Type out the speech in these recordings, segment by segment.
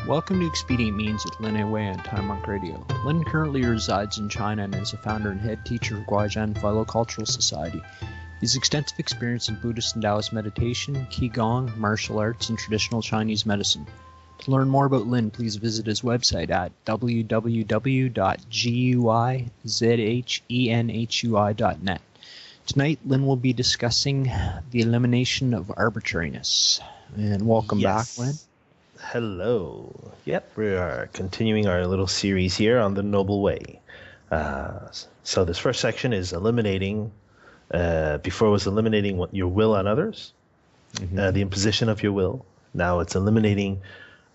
Welcome to Expedient Means with Lin Aiwei on Time Monk Radio. Lin currently resides in China and is a founder and head teacher of Guizhou Philo-Cultural Society. He has extensive experience in Buddhist and Taoist meditation, Qigong, martial arts, and traditional Chinese medicine. To learn more about Lin, please visit his website at www.guizhenhui.net. Tonight, Lin will be discussing the elimination of arbitrariness. And welcome back, Lin. Hello. Yep, we are continuing our little series here on the Noble Way. So this first section is eliminating, before it was eliminating your will on others, the imposition of your will. Now it's eliminating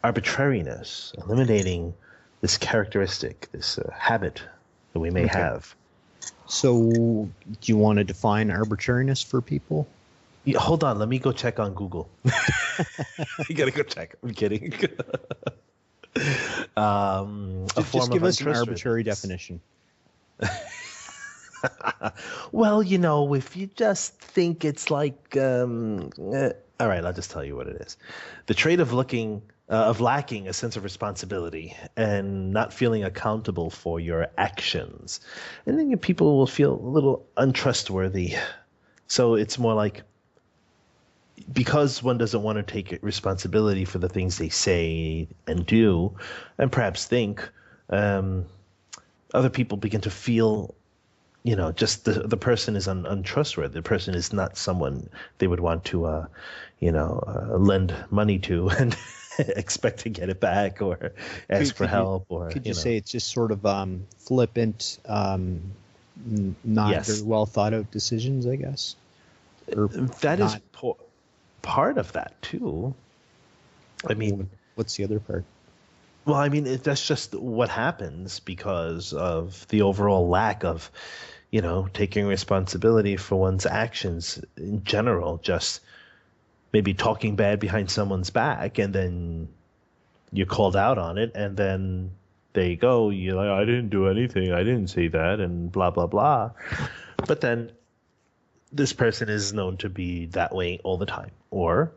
arbitrariness, eliminating this characteristic, this habit that we may have. So do you want to define arbitrariness for people? Yeah, hold on, let me go check on Google. You gotta go check. I'm kidding. Just give us an arbitrary definition. Well, if you just think it's like, all right, I'll just tell you what it is. The trait of lacking a sense of responsibility and not feeling accountable for your actions. And then people will feel a little untrustworthy. So it's more like, because one doesn't want to take responsibility for the things they say and do, and perhaps think, other people begin to feel, just the person is untrustworthy. The person is not someone they would want to, lend money to and expect to get it back or ask for help. Could you say it's just sort of flippant, not very well thought out decisions, I guess? That is part of that too. I mean, what's the other part? Well, I mean, that's just what happens because of the overall lack of, taking responsibility for one's actions in general. Just maybe talking bad behind someone's back, and then you're called out on it, and then there you go. You're like, I didn't do anything. I didn't say that, and blah blah blah. But then this person is known to be that way all the time. Or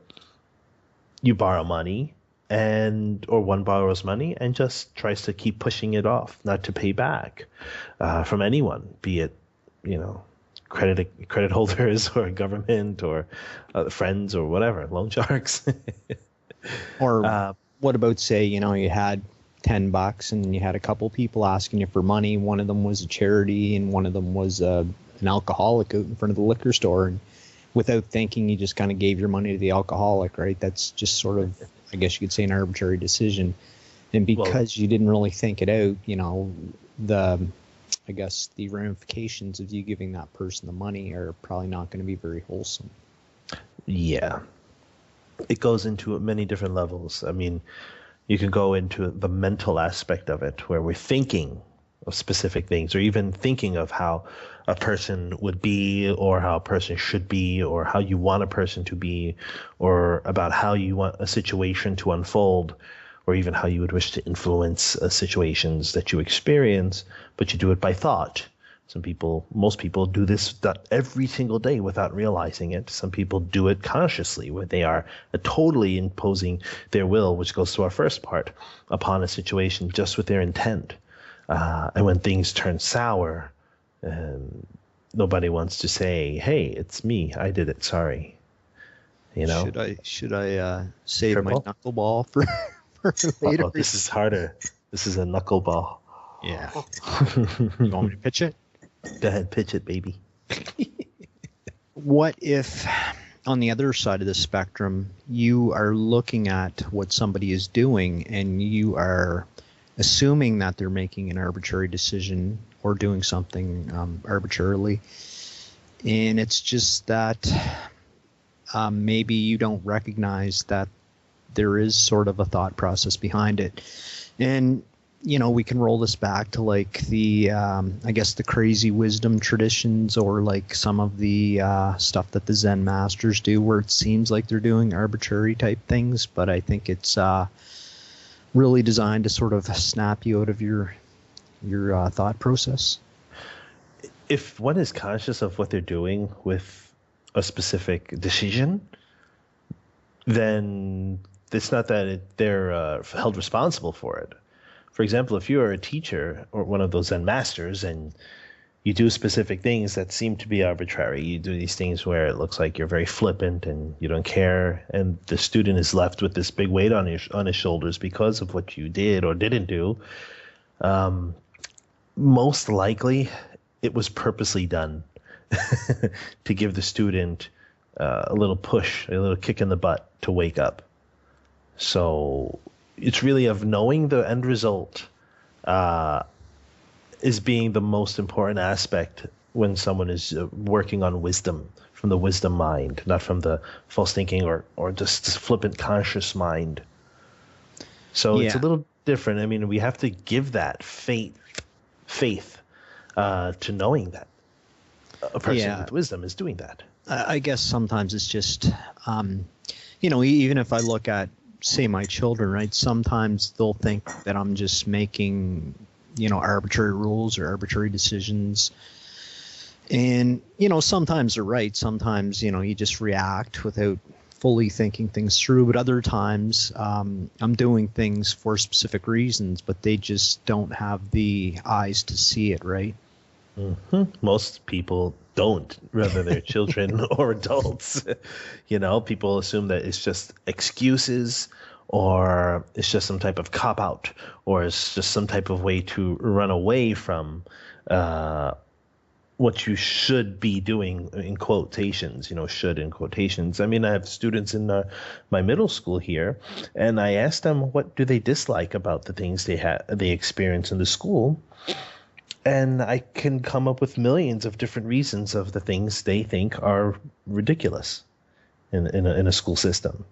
you borrow money, or one borrows money and just tries to keep pushing it off, not to pay back from anyone, be it, credit holders or government or friends or whatever, loan sharks. Or what about, say, you had $10 and you had a couple people asking you for money. One of them was a charity and one of them was an alcoholic out in front of the liquor store, and without thinking you just kind of gave your money to the alcoholic, right? That's just sort of, I guess you could say, an arbitrary decision. And because you didn't really think it out, the ramifications of you giving that person the money are probably not going to be very wholesome. Yeah. It goes into many different levels. I mean, you can go into the mental aspect of it, where we're thinking of specific things, or even thinking of how a person would be, or how a person should be, or how you want a person to be, or about how you want a situation to unfold, or even how you would wish to influence situations that you experience, but you do it by thought. Most people do this every single day without realizing it. Some people do it consciously, where they are totally imposing their will, which goes to our first part, upon a situation just with their intent. And when things turn sour, nobody wants to say, "Hey, it's me. I did it. Sorry." Should I save my knuckleball for later? Oh, this is harder. This is a knuckleball. Yeah. You want me to pitch it? Go ahead, pitch it, baby. What if, on the other side of the spectrum, you are looking at what somebody is doing and you are assuming that they're making an arbitrary decision or doing something arbitrarily, and it's just that maybe you don't recognize that there is sort of a thought process behind it. And we can roll this back to like the I guess the crazy wisdom traditions, or like some of the stuff that the Zen masters do, where it seems like they're doing arbitrary type things, but I think it's really designed to sort of snap you out of your thought process. If one is conscious of what they're doing with a specific decision, then It's not that they're held responsible for it. For example, if you are a teacher or one of those Zen masters and you do specific things that seem to be arbitrary, you do these things where it looks like you're very flippant and you don't care, and the student is left with this big weight on his shoulders because of what you did or didn't do, most likely it was purposely done to give the student a little push, a little kick in the butt to wake up. So it's really of knowing the end result is being the most important aspect when someone is working on wisdom, from the wisdom mind, not from the false thinking or just flippant conscious mind. So it's a little different. I mean, we have to give that faith to knowing that a person with wisdom is doing that. I guess sometimes it's just, even if I look at, say, my children, right, sometimes they'll think that I'm just making, arbitrary rules or arbitrary decisions. And, sometimes they're right. Sometimes, you just react without fully thinking things through. But other times I'm doing things for specific reasons, but they just don't have the eyes to see it, right? Mm-hmm. Most people don't, whether they're children or adults. People assume that it's just excuses, or it's just some type of cop-out, or it's just some type of way to run away from what you should be doing, in quotations, should in quotations. I mean, I have students in my middle school here, and I asked them what do they dislike about the things they experience in the school. And I can come up with millions of different reasons of the things they think are ridiculous in a school system.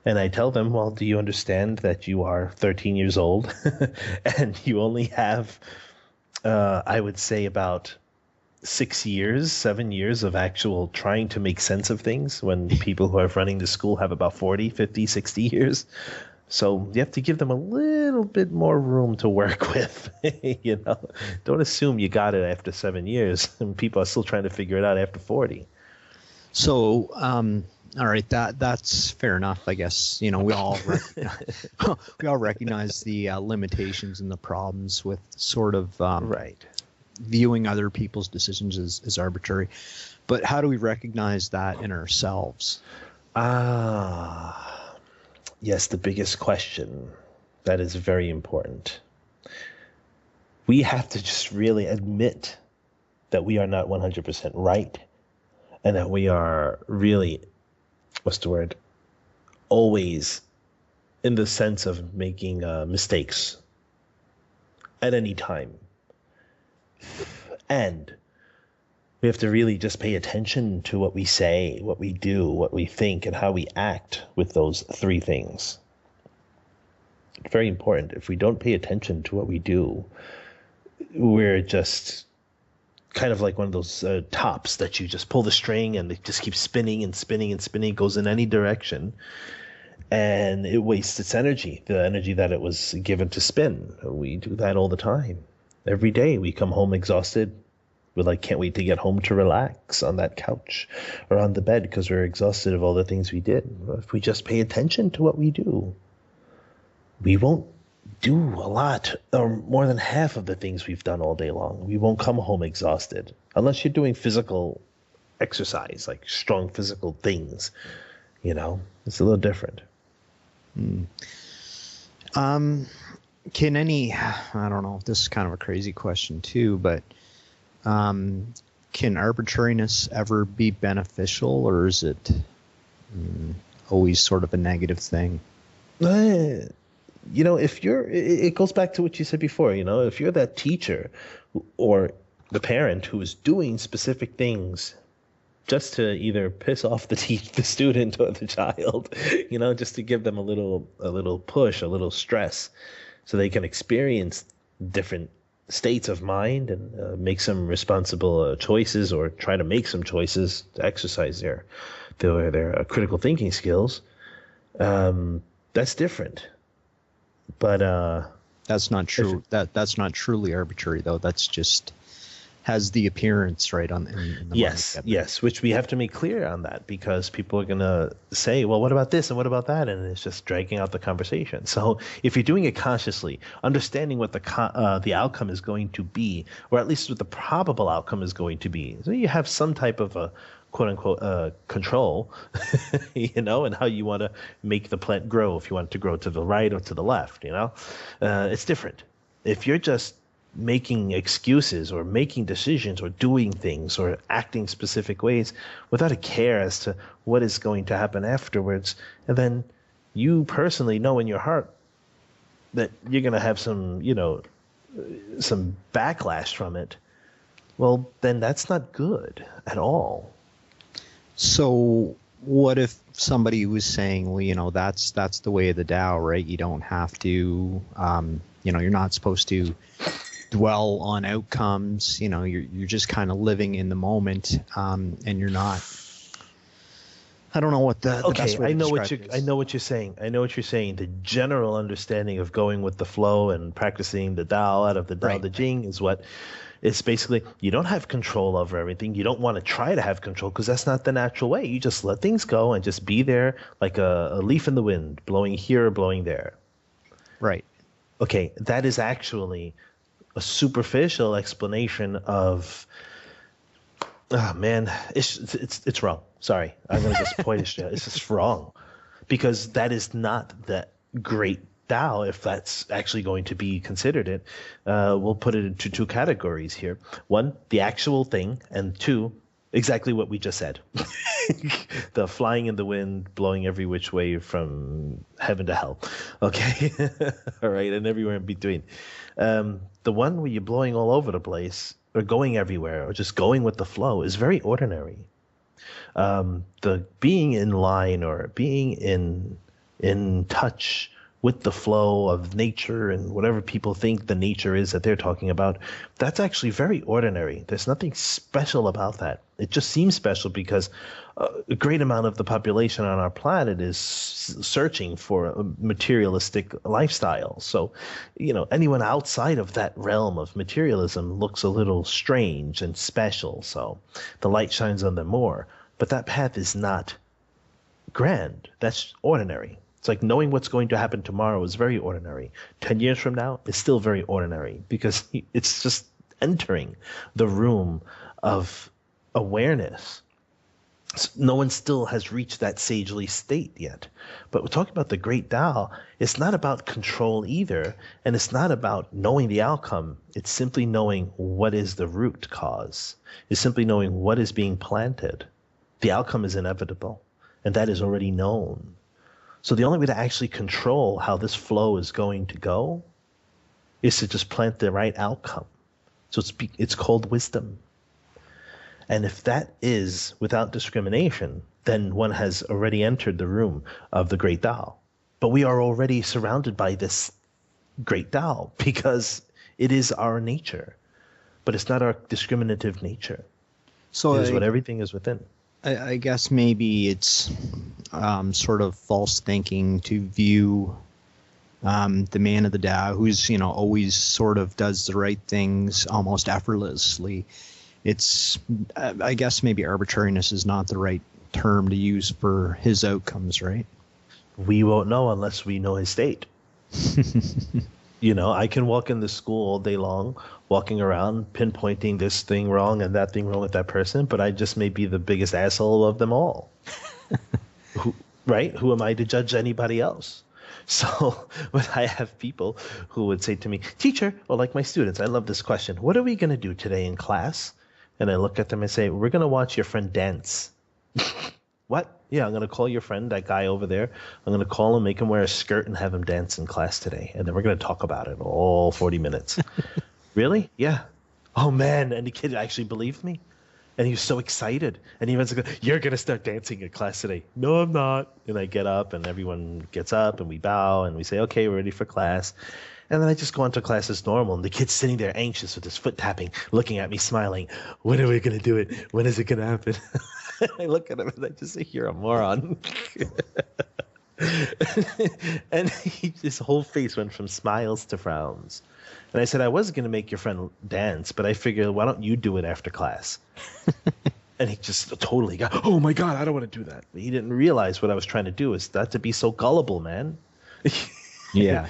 And I tell them, well, do you understand that you are 13 years old and you only have, I would say, about 7 years of actual trying to make sense of things, when people who are running the school have about 40, 50, 60 years. So you have to give them a little bit more room to work with. Don't assume you got it after 7 years, and people are still trying to figure it out after 40. So, all right, that's fair enough, I guess. We all recognize the limitations and the problems with sort of viewing other people's decisions as arbitrary. But how do we recognize that in ourselves? Yes, the biggest question. That is very important. We have to just really admit that we are not 100% right, and that we are really, always in the sense of making mistakes at any time. And we have to really just pay attention to what we say, what we do, what we think, and how we act with those three things. It's very important. If we don't pay attention to what we do, we're just kind of like one of those tops that you just pull the string and it just keeps spinning and spinning and spinning. It goes in any direction, and it wastes its energy, the energy that it was given to spin. We do that all the time. Every day we come home exhausted. We're can't wait to get home to relax on that couch or on the bed because we're exhausted of all the things we did. If we just pay attention to what we do, we won't do a lot or more than half of the things we've done all day long. We won't come home exhausted unless you're doing physical exercise, like strong physical things. It's a little different. Can I don't know, this is kind of a crazy question too, but can arbitrariness ever be beneficial, or is it always sort of a negative thing? It goes back to what you said before, if you're that teacher or the parent who is doing specific things just to either piss off the student or the child, just to give them a little push, a little stress, so they can experience different states of mind and make some responsible choices, or try to make some choices to exercise their critical thinking skills. That's different. But that's not true. That's not truly arbitrary, though. That's just has the appearance, right, in the Yes, mind. yes, which we have to make clear on that, because people are going to say, well, what about this and what about that? And it's just dragging out the conversation. So if you're doing it consciously, understanding what the outcome is going to be, or at least what the probable outcome is going to be, so you have some type of a quote unquote control, and how you want to make the plant grow, if you want it to grow to the right or to the left, it's different. If you're just making excuses or making decisions or doing things or acting specific ways without a care as to what is going to happen afterwards, and then you personally know in your heart that you're going to have some backlash from it, well, then that's not good at all. So what if somebody was saying, well, that's the way of the Tao, right? You don't have to, you're not supposed to dwell on outcomes. You're just kind of living in the moment, and you're not. I don't know what the best way to describe it is. I know what you're saying. The general understanding of going with the flow and practicing the Tao out of the Tao Te Ching is what. It's basically, you don't have control over everything. You don't want to try to have control, because that's not the natural way. You just let things go and just be there like a leaf in the wind, blowing here or blowing there. Right. Okay, that is actually a superficial explanation of, oh man, it's wrong. Sorry, I'm going to just point it straight. It's just wrong, because that is not the great Tao, if that's actually going to be considered it. We'll put it into two categories here. One, the actual thing, and two, exactly what we just said. The flying in the wind, blowing every which way from heaven to hell. Okay? All right, and everywhere in between. The one where you're blowing all over the place, or going everywhere, or just going with the flow, is very ordinary. The being in line, or being in touch with the flow of nature and whatever people think the nature is that they're talking about, that's actually very ordinary. There's nothing special about that. It just seems special because a great amount of the population on our planet is searching for a materialistic lifestyle. So, anyone outside of that realm of materialism looks a little strange and special. So the light shines on them more. But that path is not grand. That's ordinary. It's like knowing what's going to happen tomorrow is very ordinary. 10 years from now, it's still very ordinary, because it's just entering the room of awareness. So no one still has reached that sagely state yet. But we're talking about the great Tao. It's not about control either, and it's not about knowing the outcome. It's simply knowing what is the root cause. It's simply knowing what is being planted. The outcome is inevitable, and that is already known. So the only way to actually control how this flow is going to go is to just plant the right outcome. So it's called wisdom. And if that is without discrimination, then one has already entered the room of the great Tao. But we are already surrounded by this great Tao, because it is our nature. But it's not our discriminative nature. So it is what everything is within. I guess maybe it's sort of false thinking to view the man of the Tao, who's always sort of does the right things almost effortlessly. I guess maybe arbitrariness is not the right term to use for his outcomes, right? We won't know unless we know his state. I can walk in the school all day long, walking around, pinpointing this thing wrong and that thing wrong with that person, but I just may be the biggest asshole of them all. Right? Who am I to judge anybody else? So when I have people who would say to me, teacher, or like my students, I love this question, what are we going to do today in class? And I look at them and say, we're going to watch your friend dance. What? Yeah, I'm going to call your friend, that guy over there. I'm going to call him, make him wear a skirt, and have him dance in class today. And then we're going to talk about it all 40 minutes. Really? Yeah. Oh, man. And the kid actually believed me. And he was so excited. And he was like, you're going to start dancing in class today. No, I'm not. And I get up, and everyone gets up, and we bow, and we say, okay, we're ready for class. And then I just go on to class as normal, and the kid's sitting there anxious with his foot tapping, looking at me, smiling. When are we going to do it? When is it going to happen? I look at him, and I just say, you're a moron. And his whole face went from smiles to frowns. And I said, I was going to make your friend dance, but I figured, why don't you do it after class? And he just totally got, oh my God, I don't want to do that. He didn't realize what I was trying to do is not to be so gullible, man. Yeah.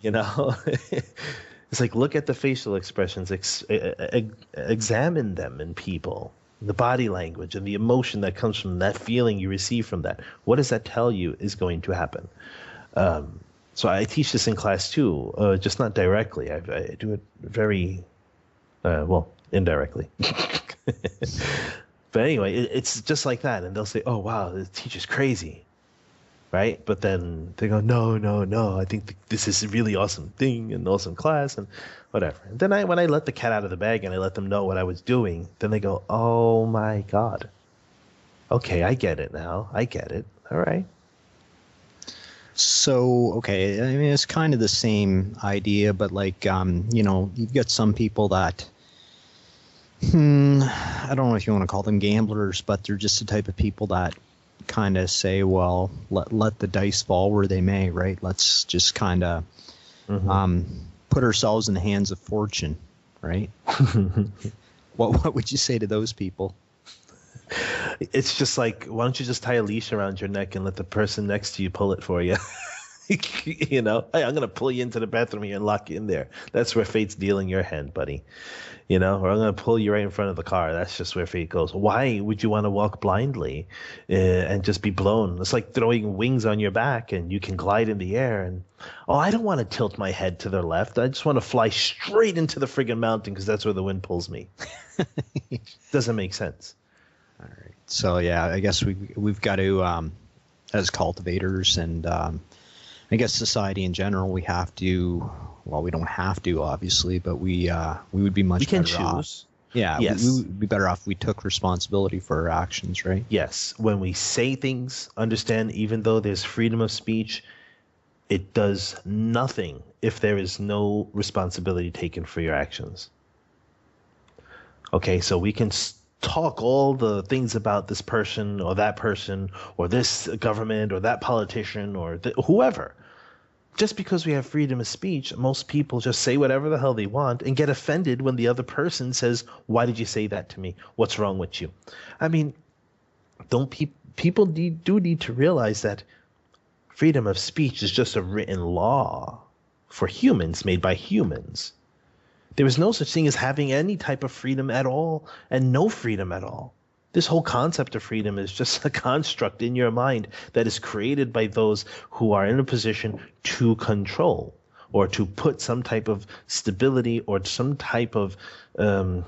You know, it's like, look at the facial expressions, examine them in people, the body language and the emotion that comes from that feeling you receive from that. What does that tell you is going to happen? So I teach this in class too, just not directly. I do it very, indirectly. But anyway, it's just like that. And they'll say, oh, wow, the teacher's crazy. Right? But then they go, no, I think this is a really awesome thing and awesome class and whatever. And then when I let the cat out of the bag and I let them know what I was doing, then they go, oh my God. Okay, I get it now. I get it. All right. So, okay, I mean, it's kind of the same idea, but like, you've got some people that, I don't know if you want to call them gamblers, but they're just the type of people that kind of say, well, let the dice fall where they may, right? Let's just kind of put ourselves in the hands of fortune, right? What would you say to those people? It's just like, why don't you just tie a leash around your neck and let the person next to you pull it for you? You know, hey, I'm going to pull you into the bathroom here and lock you in there. That's where fate's dealing your hand, buddy. You know, or I'm going to pull you right in front of the car. That's just where fate goes. Why would you want to walk blindly and just be blown? It's like throwing wings on your back and you can glide in the air. And, oh, I don't want to tilt my head to the left. I just want to fly straight into the friggin' mountain because that's where the wind pulls me. Doesn't make sense. All right. So, yeah, I guess we've got to, as cultivators and I guess society in general, we have to, well, we don't have to, obviously, but we would be much better off. Yeah, yes. we would be better off if we took responsibility for our actions, right? Yes. When we say things, understand, even though there's freedom of speech, it does nothing if there is no responsibility taken for your actions. Okay, so we can talk all the things about this person or this government or that politician or whoever. Just because we have freedom of speech, most people just say whatever the hell they want and get offended when the other person says, why did you say that to me? What's wrong with you? I mean, people do need to realize that freedom of speech is just a written law for humans, made by humans. There is no such thing as having any type of freedom at all and no freedom at all. This whole concept of freedom is just a construct in your mind that is created by those who are in a position to control or to put some type of stability or some type of, my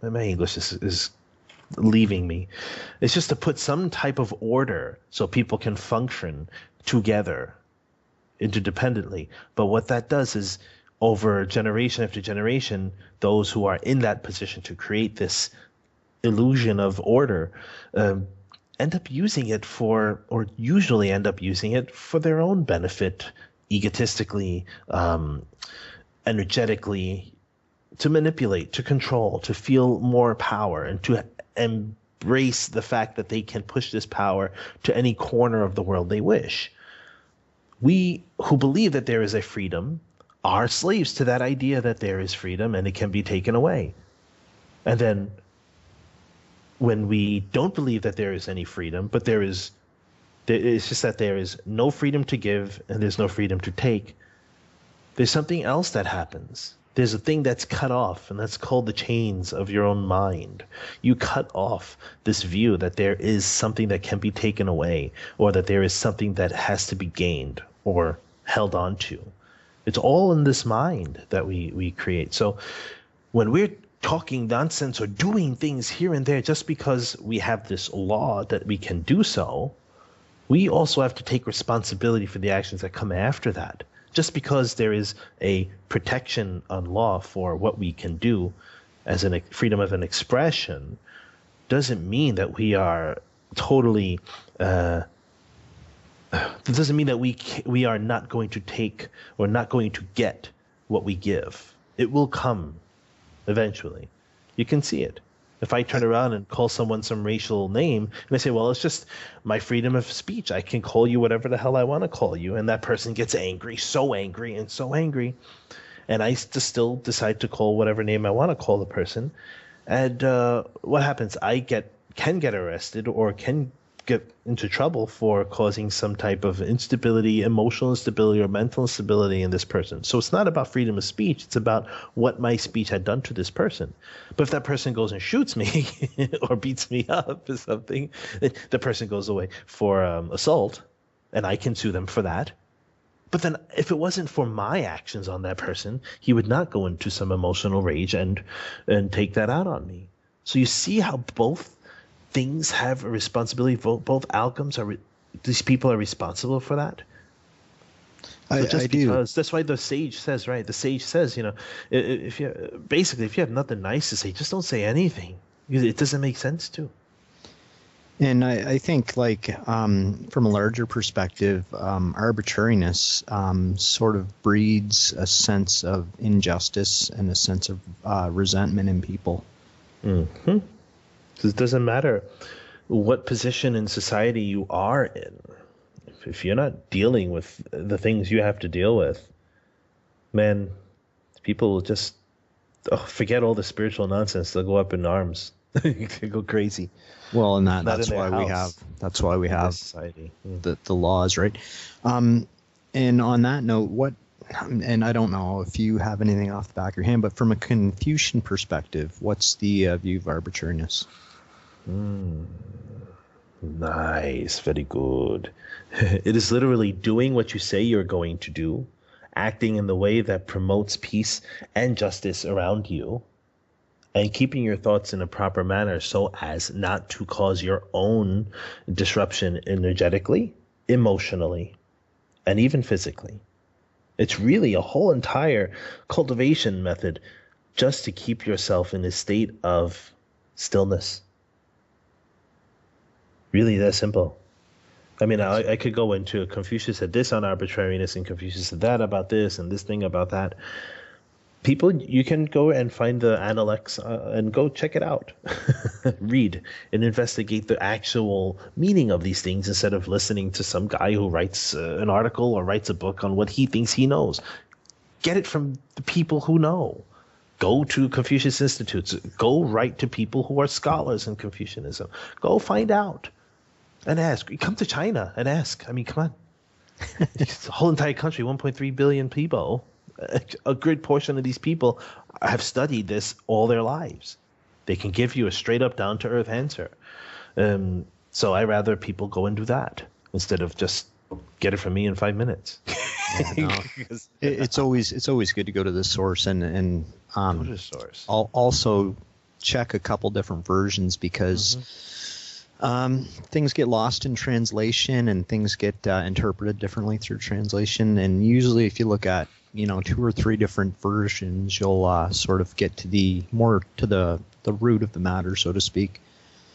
English is leaving me. It's just to put some type of order so people can function together interdependently. But what that does is, over generation after generation, those who are in that position to create this illusion of order end up using it or usually end up using it for their own benefit, egotistically, energetically, to manipulate, to control, to feel more power, and to embrace the fact that they can push this power to any corner of the world they wish. We who believe that there is a freedom are slaves to that idea that there is freedom and it can be taken away. And then when we don't believe that there is any freedom, but it's just that there is no freedom to give and there's no freedom to take, there's something else that happens. There's a thing that's cut off, and that's called the chains of your own mind. You cut off this view that there is something that can be taken away, or that there is something that has to be gained or held on to. It's all in this mind that we create. So when we're talking nonsense or doing things here and there just because we have this law that we can do so, we also have to take responsibility for the actions that come after that. Just because there is a protection on law for what we can do as a freedom of an expression doesn't mean that we are totally it doesn't mean that we are not going to take or not going to get what we give. It will come eventually. You can see it. If I turn around and call someone some racial name, and I say, well, it's just my freedom of speech. I can call you whatever the hell I want to call you. And that person gets angry, so angry and so angry. And I just still decide to call whatever name I want to call the person. And what happens? I can get arrested or can get into trouble for causing some type of instability, emotional instability, or mental instability in this person. So it's not about freedom of speech. It's about what my speech had done to this person. But if that person goes and shoots me or beats me up or something, the person goes away for assault, and I can sue them for that. But then if it wasn't for my actions on that person, he would not go into some emotional rage and take that out on me. So you see how both things have a responsibility. Both outcomes these people are responsible for that. I do. That's why the sage says, right? The sage says, if you have nothing nice to say, just don't say anything. It doesn't make sense to. And I think, like, from a larger perspective, arbitrariness sort of breeds a sense of injustice and a sense of resentment in people. Mm-hmm. It doesn't matter what position in society you are in. If you're not dealing with the things you have to deal with, man, people will just forget all the spiritual nonsense. They'll go up in arms. They go crazy. Well, and that's why we have society. The laws, right? And on that note, and I don't know if you have anything off the back of your hand, but from a Confucian perspective, what's the view of arbitrariness? Nice, very good. It is literally doing what you say you're going to do, acting in the way that promotes peace and justice around you, and keeping your thoughts in a proper manner so as not to cause your own disruption energetically, emotionally, and even physically. It's really a whole entire cultivation method just to keep yourself in a state of stillness. Really that simple. I mean, I could go into Confucius said this on arbitrariness, and Confucius said that about this, and this thing about that. People, you can go and find the Analects and go check it out. Read and investigate the actual meaning of these things instead of listening to some guy who writes an article or writes a book on what he thinks he knows. Get it from the people who know. Go to Confucius Institutes. Go write to people who are scholars in Confucianism. Go find out and ask. Come to China and ask. I mean, come on. It's a whole entire country, 1.3 billion people. A good portion of these people have studied this all their lives. They can give you a straight up, down to earth answer. So I rather people go and do that instead of just get it from me in 5 minutes. Yeah, no. It's always good to go to the source and go to the source. Also check a couple different versions because things get lost in translation and things get interpreted differently through translation. And usually, if you look at 2 or 3 different versions, you'll sort of get to the root of the matter, so to speak.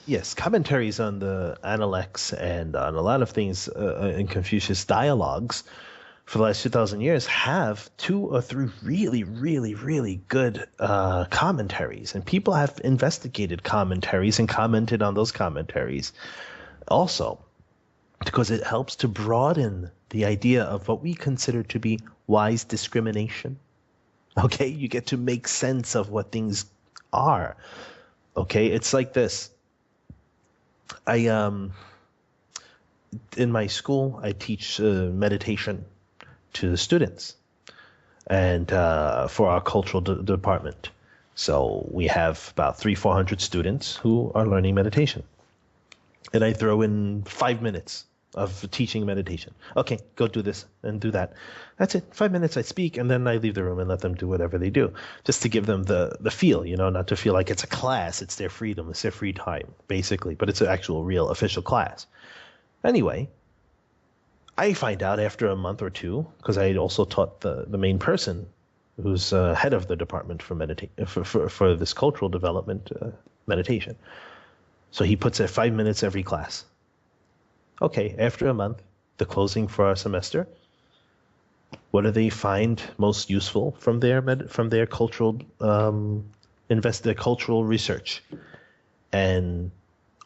Yes, commentaries on the Analects and on a lot of things in Confucius dialogues for the last 2,000 years have 2 or 3 really, really, really good commentaries. And people have investigated commentaries and commented on those commentaries also, because it helps to broaden the idea of what we consider to be wise discrimination. Okay, you get to make sense of what things are. Okay, it's like this. In my school, I teach meditation to the students and for our cultural department. So we have about 300-400 students who are learning meditation. And I throw in 5 minutes of teaching meditation. Okay, go do this and do that. That's it. 5 minutes I speak, and then I leave the room and let them do whatever they do, just to give them the feel, not to feel like it's a class. It's their freedom. It's their free time, basically. But it's an actual, real, official class. Anyway, I find out after a month or 2, because I also taught the main person who's head of the department for this cultural development meditation. So he puts 5 minutes every class. Okay, after a month, the closing for our semester, what do they find most useful from their cultural their cultural research? and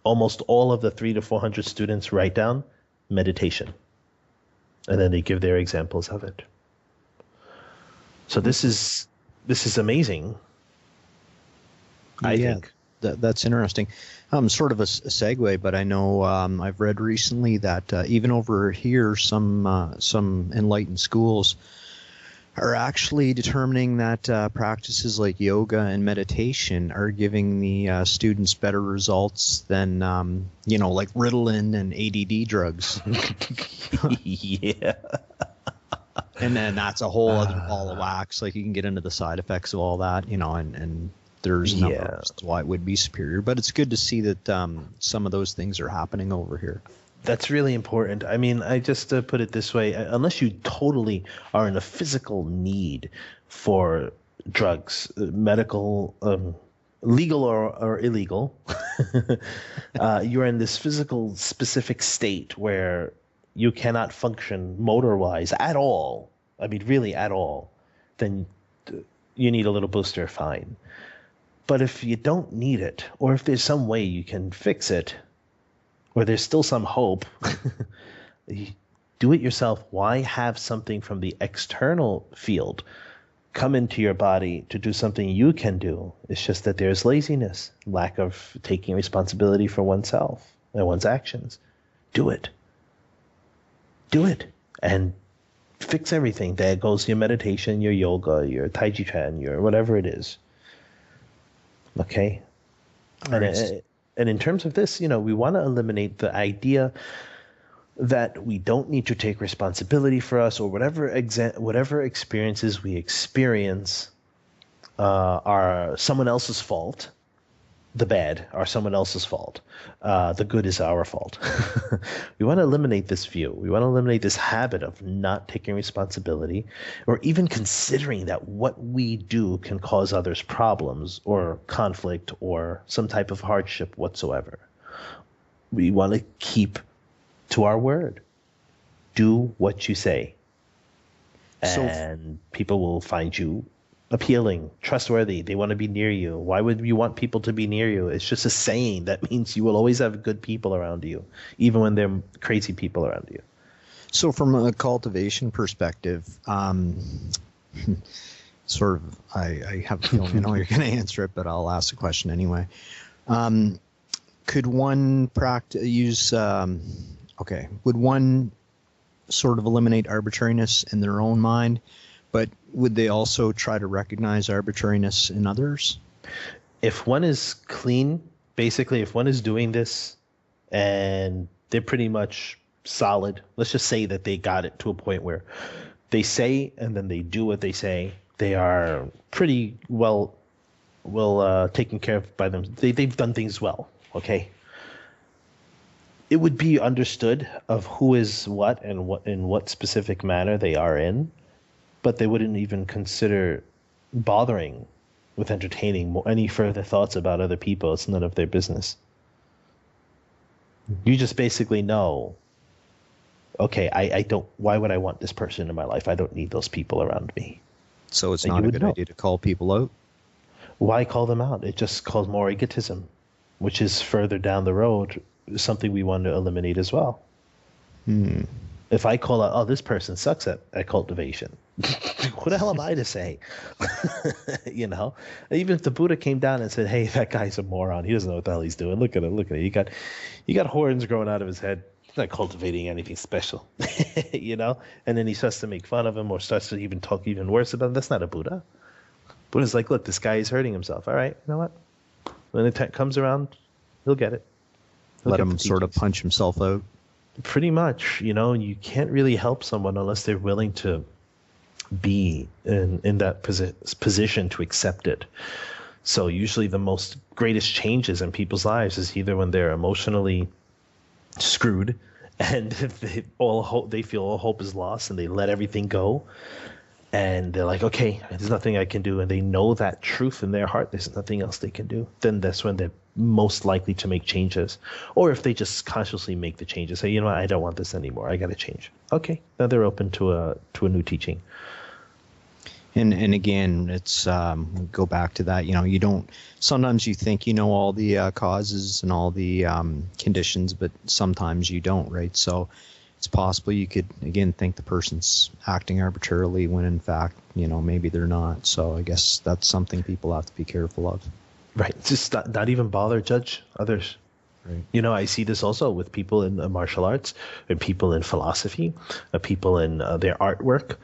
almost all of the 300 to 400 students write down meditation, and then they give their examples of it. So this is amazing. I think that's interesting. Sort of a segue, but I know I've read recently that even over here, some enlightened schools are actually determining that practices like yoga and meditation are giving the students better results than like Ritalin and ADD drugs. Yeah. And then that's a whole other ball of wax. Like, you can get into the side effects of all that, and there's numbers why it would be superior. But it's good to see that some of those things are happening over here. That's really important. I mean, I just put it this way: unless you totally are in a physical need for drugs, medical, legal or illegal, you're in this physical specific state where you cannot function motor-wise at all. I mean, really at all. Then you need a little booster, fine. But if you don't need it, or if there's some way you can fix it, or there's still some hope, do it yourself. Why have something from the external field come into your body to do something you can do? It's just that there's laziness, lack of taking responsibility for oneself and one's actions. Do it. Do it. And fix everything. There goes your meditation, your yoga, your Tai Chi Chuan, your whatever it is. Okay? And in terms of this, we want to eliminate the idea that we don't need to take responsibility for us, or whatever experiences we experience are someone else's fault. The bad are someone else's fault. The good is our fault. We want to eliminate this view. We want to eliminate this habit of not taking responsibility, or even considering that what we do can cause others problems or conflict or some type of hardship whatsoever. We want to keep to our word. Do what you say. And people will find you appealing, trustworthy. They want to be near you. Why would you want people to be near you? It's just a saying. That means you will always have good people around you, even when there are crazy people around you. So from a cultivation perspective, sort of, I have a feeling I know you're going to answer it, but I'll ask the question anyway. Could one would one sort of eliminate arbitrariness in their own mind, but would they also try to recognize arbitrariness in others? If one is clean, basically, if one is doing this and they're pretty much solid, let's just say that they got it to a point where they say and then they do what they say, they are pretty well taken care of by them. They've done things well, okay? It would be understood of who is what and in what specific manner they are in, but they wouldn't even consider bothering with entertaining any further thoughts about other people. It's none of their business. You just basically know, okay, I don't, why would I want this person in my life? I don't need those people around me. So it's not a good idea to call people out? Why call them out? It just causes more egotism, which is further down the road something we want to eliminate as well. If I call out, this person sucks at cultivation, what the hell am I to say? Even if the Buddha came down and said, hey, that guy's a moron, he doesn't know what the hell he's doing, look at it, you got horns growing out of his head, he's not cultivating anything special. And then he starts to make fun of him or starts to even talk even worse about him. That's not a Buddha. Buddha's like, look, this guy is hurting himself. All right, you know what, when the time comes around, he'll get it. Let him sort of punch himself out. Pretty much, you can't really help someone unless they're willing to be in that position to accept it. So usually the most greatest changes in people's lives is either when they're emotionally screwed and they feel all hope is lost and they let everything go. And they're like, okay, there's nothing I can do. And they know that truth in their heart, there's nothing else they can do. Then that's when they're most likely to make changes. Or if they just consciously make the changes, say, I don't want this anymore. I got to change. Okay, now they're open to a new teaching. And again, it's go back to that. You don't. Sometimes you think you know all the causes and all the conditions, but sometimes you don't, right? So it's possible you could again think the person's acting arbitrarily when in fact, maybe they're not. So I guess that's something people have to be careful of. Right. Just not even bother judge others. Right. I see this also with people in martial arts, and people in philosophy, people in their artwork.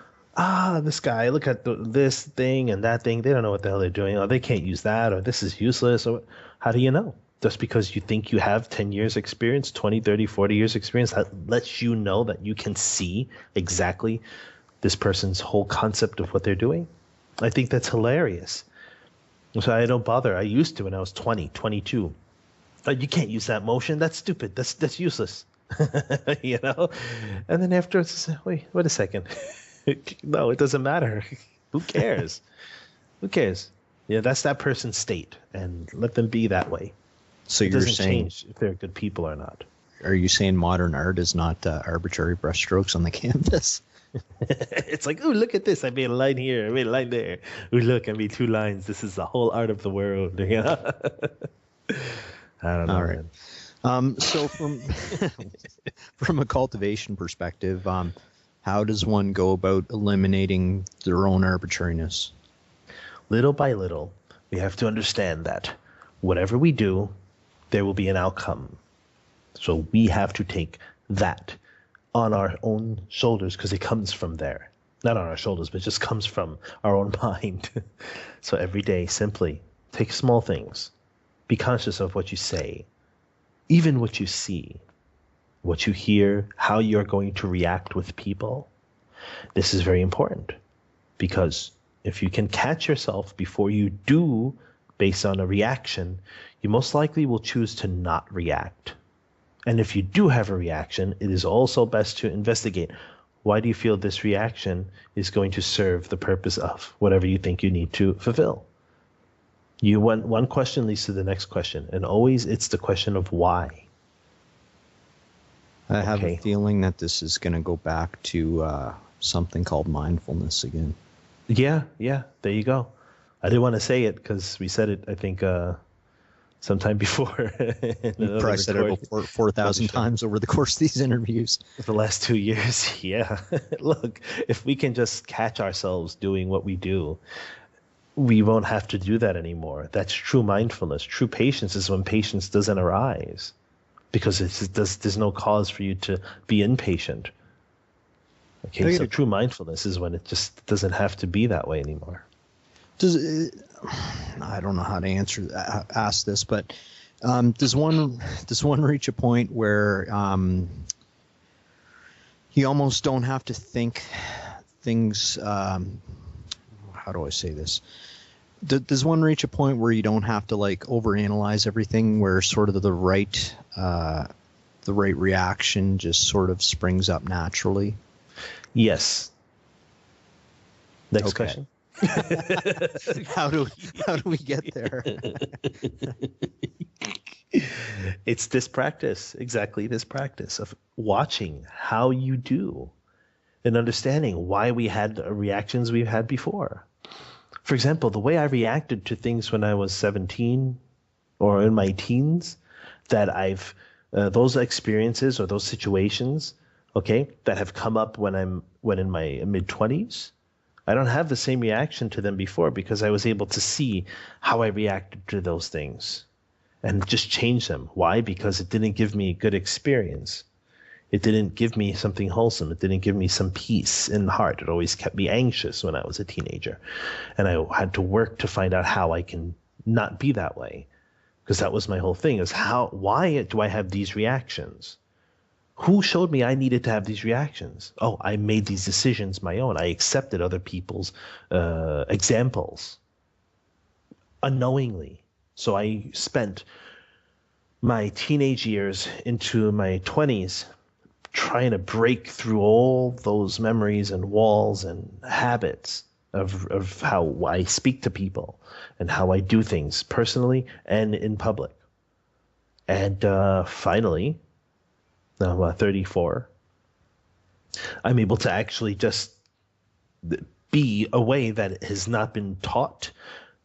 This guy, look at this thing and that thing. They don't know what the hell they're doing. Oh, they can't use that, or this is useless. Or how do you know? Just because you think you have 10 years experience, 20, 30, 40 years experience, that lets you know that you can see exactly this person's whole concept of what they're doing. I think that's hilarious. So I don't bother. I used to when I was 20, 22. You can't use that motion. That's stupid. That's useless. And then afterwards, wait a second. No, it doesn't matter. Who cares? Who cares? Yeah, that's that person's state, and let them be that way. So it you're doesn't saying change if they're good people or not. Are you saying modern art is not arbitrary brushstrokes on the canvas? It's like, oh, look at this. I made a line here. I made a line there. Oh, look, I made 2 lines. This is the whole art of the world. I don't know. All right. So from a cultivation perspective, how does one go about eliminating their own arbitrariness? Little by little, we have to understand that whatever we do, there will be an outcome. So we have to take that on our own shoulders because it comes from there. Not on our shoulders, but it just comes from our own mind. So every day, simply take small things. Be conscious of what you say, even what you see, what you hear, how you're going to react with people. This is very important because if you can catch yourself before you do based on a reaction, you most likely will choose to not react. And if you do have a reaction, it is also best to investigate. Why do you feel this reaction is going to serve the purpose of whatever you think you need to fulfill? One question leads to the next question, and always it's the question of why. I have a feeling that this is going to go back to something called mindfulness again. Yeah, there you go. I didn't want to say it because we said it, I think, sometime before. You probably said it about 4,000 times over the course of these interviews. The last 2 years, yeah. Look, if we can just catch ourselves doing what we do, we won't have to do that anymore. That's true mindfulness. True patience is when patience doesn't arise because there's no cause for you to be impatient. Okay, so true mindfulness is when it just doesn't have to be that way anymore. I don't know how to ask this, but does one reach a point where you almost don't have to think things? How do I say this? Does one reach a point where you don't have to overanalyze everything, where sort of the right reaction just sort of springs up naturally? Yes. Next question. How do we get there? It's this practice, exactly this practice of watching how you do and understanding why we had reactions we've had before. For example, the way I reacted to things when I was 17 or in my teens, that those experiences or those situations, that have come up when in my mid-20s, I don't have the same reaction to them before because I was able to see how I reacted to those things and just change them. Why? Because it didn't give me a good experience. It didn't give me something wholesome. It didn't give me some peace in the heart. It always kept me anxious when I was a teenager. And I had to work to find out how I can not be that way. Because that was my whole thing, is why do I have these reactions? Who showed me I needed to have these reactions? Oh, I made these decisions my own. I accepted other people's examples unknowingly. So I spent my teenage years into my 20s trying to break through all those memories and walls and habits of how I speak to people and how I do things personally and in public. And finally, now I'm 34, I'm able to actually just be a way that has not been taught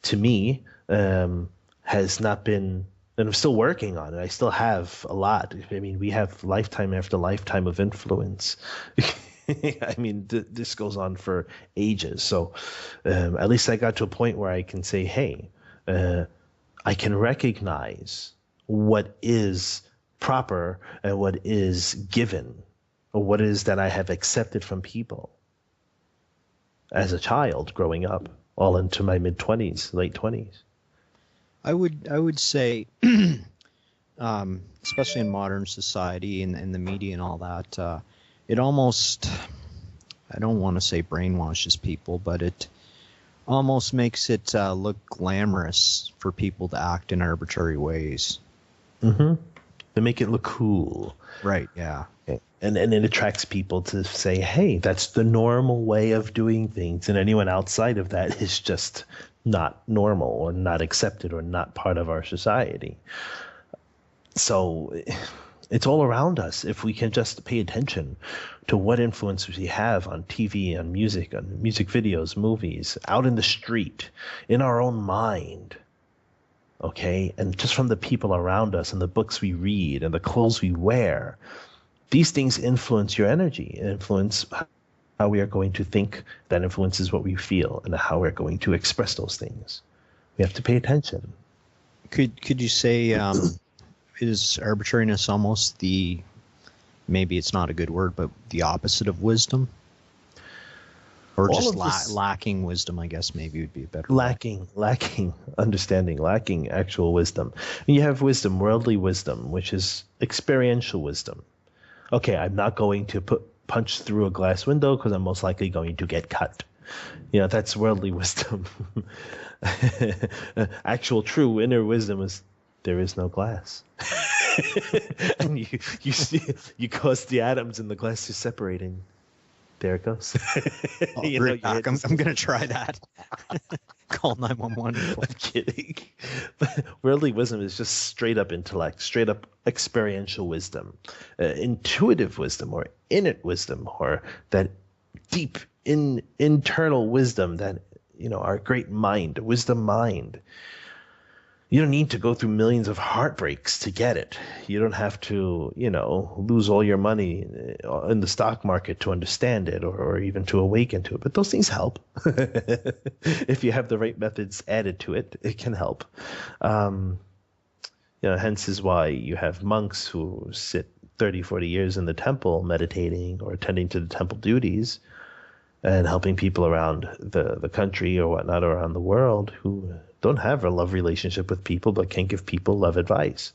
to me, has not been, and I'm still working on it. I still have a lot. I mean, we have lifetime after lifetime of influence. I mean, this goes on for ages. So at least I got to a point where I can say, hey, I can recognize what is proper and what is given, or what is that I have accepted from people as a child growing up, all into my mid-20s, late 20s. I would say, especially in modern society and the media and all that, it almost, I don't want to say brainwashes people, but it almost makes it look glamorous for people to act in arbitrary ways. Mm-hmm. They make it look cool. Right, yeah. And it attracts people to say, hey, that's the normal way of doing things. And anyone outside of that is just not normal or not accepted or not part of our society. So it's all around us. If we can just pay attention to what influence we have on TV, on music videos, movies, out in the street, in our own mind, okay? And just from the people around us and the books we read and the clothes we wear, these things influence your energy, influence how we are going to think. That influences what we feel and how we're going to express those things. We have to pay attention. Could you say, is arbitrariness almost the, maybe it's not a good word, but the opposite of wisdom? Or just lacking wisdom, I guess maybe would be a better word. Lacking understanding, lacking actual wisdom. And you have wisdom, worldly wisdom, which is experiential wisdom. Okay, I'm not going to punch through a glass window because I'm most likely going to get cut. You know, that's worldly wisdom. Actual true inner wisdom is there is no glass. And you cause the atoms in the glass to separate, and there it goes. I'm going to try that. Call 911. I'm kidding. But worldly wisdom is just straight up intellect, straight up experiential wisdom, intuitive wisdom, or innate wisdom, or that deep internal wisdom that, our great mind, wisdom mind. You don't need to go through millions of heartbreaks to get it. You don't have to, lose all your money in the stock market to understand it, or even to awaken to it. But those things help. If you have the right methods added to it, it can help. Hence is why you have monks who sit 30, 40 years in the temple meditating or attending to the temple duties and helping people around the country or whatnot around the world who don't have a love relationship with people but can't give people love advice.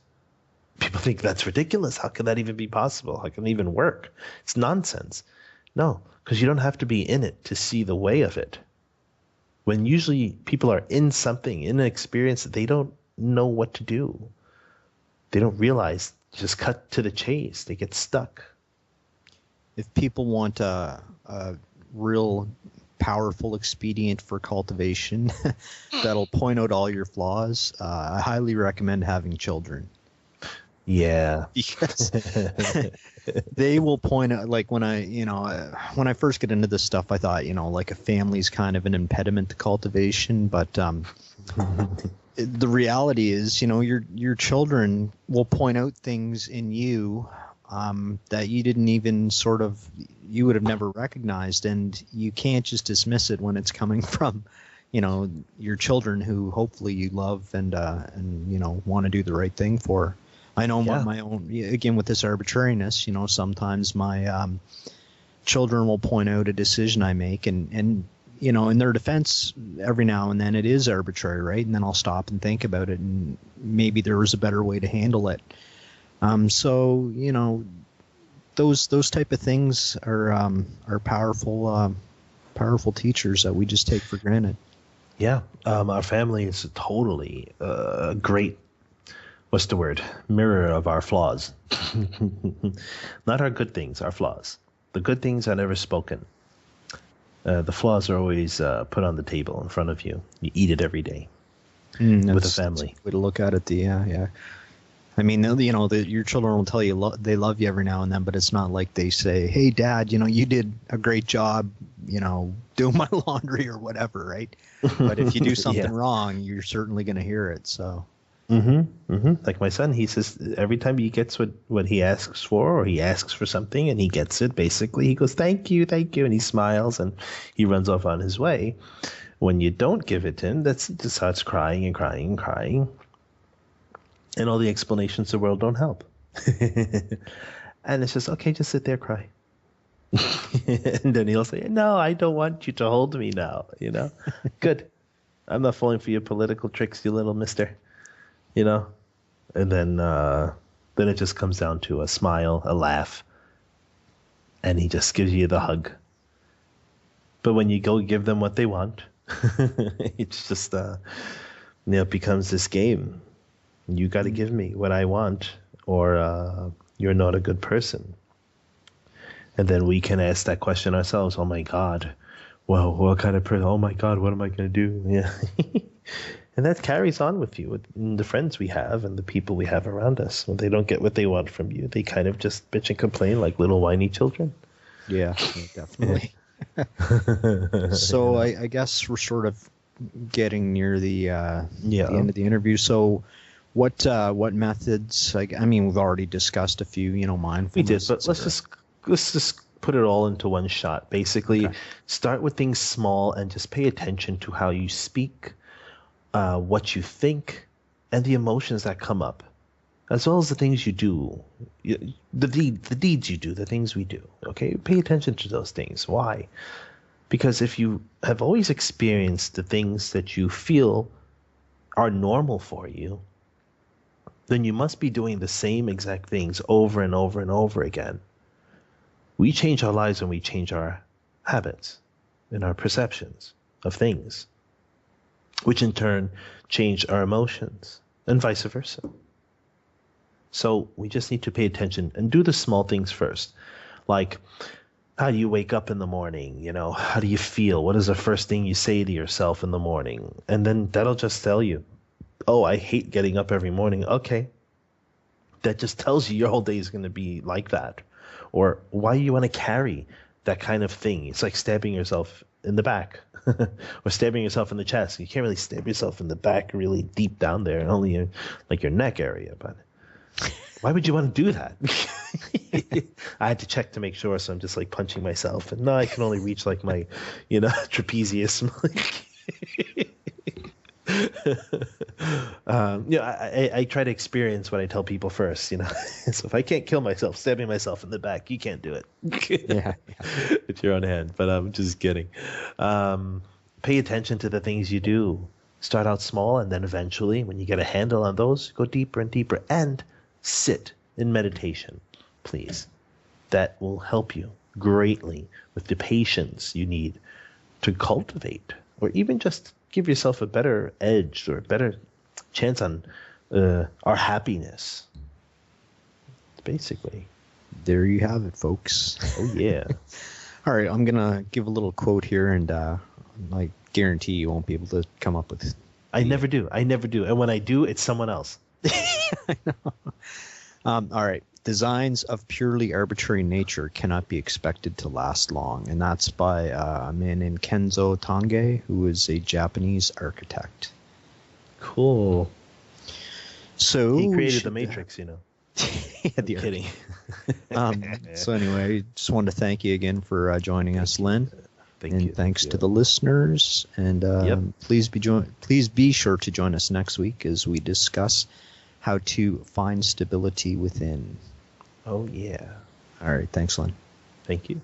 People think that's ridiculous. How can that even be possible? How can it even work? It's nonsense. No, because you don't have to be in it to see the way of it. When usually people are in something, in an experience, they don't know what to do. They don't realize, just cut to the chase. They get stuck. If people want a real powerful expedient for cultivation that'll point out all your flaws, I highly recommend having children. Yeah. Because they will point out, like when I first get into this stuff, I thought, like a family's kind of an impediment to cultivation, but the reality is, your children will point out things in you that you didn't even you would have never recognized, and you can't just dismiss it when it's coming from, your children who hopefully you love and want to do the right thing for. I know my own, again, with this arbitrariness, sometimes my children will point out a decision I make, and in their defense, every now and then it is arbitrary, right? And then I'll stop and think about it, and maybe there was a better way to handle it. So those type of things are powerful teachers that we just take for granted. Yeah, our family is totally a great, what's the word? Mirror of our flaws. Not our good things, our flaws. The good things are never spoken. The flaws are always put on the table in front of you. You eat it every day with the family. That's a way to look at it. Yeah. I mean, your children will tell you they love you every now and then, but it's not like they say, "Hey, Dad, you did a great job, doing my laundry or whatever," right? But if you do something Yeah. wrong, you're certainly going to hear it. So, Like my son, he says every time he gets what he asks for, or he asks for something and he gets it, basically, he goes, thank you, and he smiles and he runs off on his way. When you don't give it to him, he just starts crying and crying and crying. And all the explanations of the world don't help. And it's just, okay, just sit there, cry. And then he'll say, no, I don't want you to hold me now, Good. I'm not falling for your political tricks, you little mister, And then it just comes down to a smile, a laugh, and he just gives you the hug. But when you go give them what they want, it's just, it becomes this game. You got to give me what I want, or you're not a good person. And then we can ask that question ourselves. Oh my God, well, what kind of person? Oh my God, what am I going to do? Yeah. And that carries on with you, with the friends we have and the people we have around us. When they don't get what they want from you, they kind of just bitch and complain like little whiny children. Yeah, definitely. So I guess we're sort of getting near the end of the interview. So what methods? I mean, we've already discussed a few. Mindfulness. We did, but let's just put it all into one shot. Basically, start with things small and just pay attention to how you speak, what you think, and the emotions that come up, as well as the things you do, the deeds you do, the things we do. Okay, pay attention to those things. Why? Because if you have always experienced the things that you feel are normal for you, then you must be doing the same exact things over and over and over again. We change our lives when we change our habits and our perceptions of things, which in turn change our emotions, and vice versa. So we just need to pay attention and do the small things first. Like, how do you wake up in the morning? How do you feel? What is the first thing you say to yourself in the morning? And then that'll just tell you, oh, I hate getting up every morning. Okay. That just tells you your whole day is going to be like that. Or why you want to carry that kind of thing. It's like stabbing yourself in the back or stabbing yourself in the chest. You can't really stab yourself in the back really deep down there, only in like your neck area. But why would you want to do that? I had to check to make sure, so I'm just like punching myself. And no, I can only reach like my, trapezius. I try to experience what I tell people first, So if I can't kill myself stabbing myself in the back, you can't do it. Yeah. It's your own hand, but I'm just kidding. Pay attention to the things you do. Start out small, and then eventually, when you get a handle on those, go deeper and deeper, and sit in meditation, please. That will help you greatly with the patience you need to cultivate, or even just give yourself a better edge or a better chance on our happiness. Basically. There you have it, folks. Oh, yeah. All right, I'm going to give a little quote here, and I guarantee you won't be able to come up with... I never do. And when I do, it's someone else. I know. All right. Designs of purely arbitrary nature cannot be expected to last long. And that's by a man named Kenzo Tange, who is a Japanese architect. Cool. So he created the Matrix, Yeah, I'm kidding. So anyway, just wanted to thank you again for joining us, Lynn. Thanks to the listeners. And please be sure to join us next week as we discuss how to find stability within. Oh, yeah. All right. Thanks, Lynn. Thank you.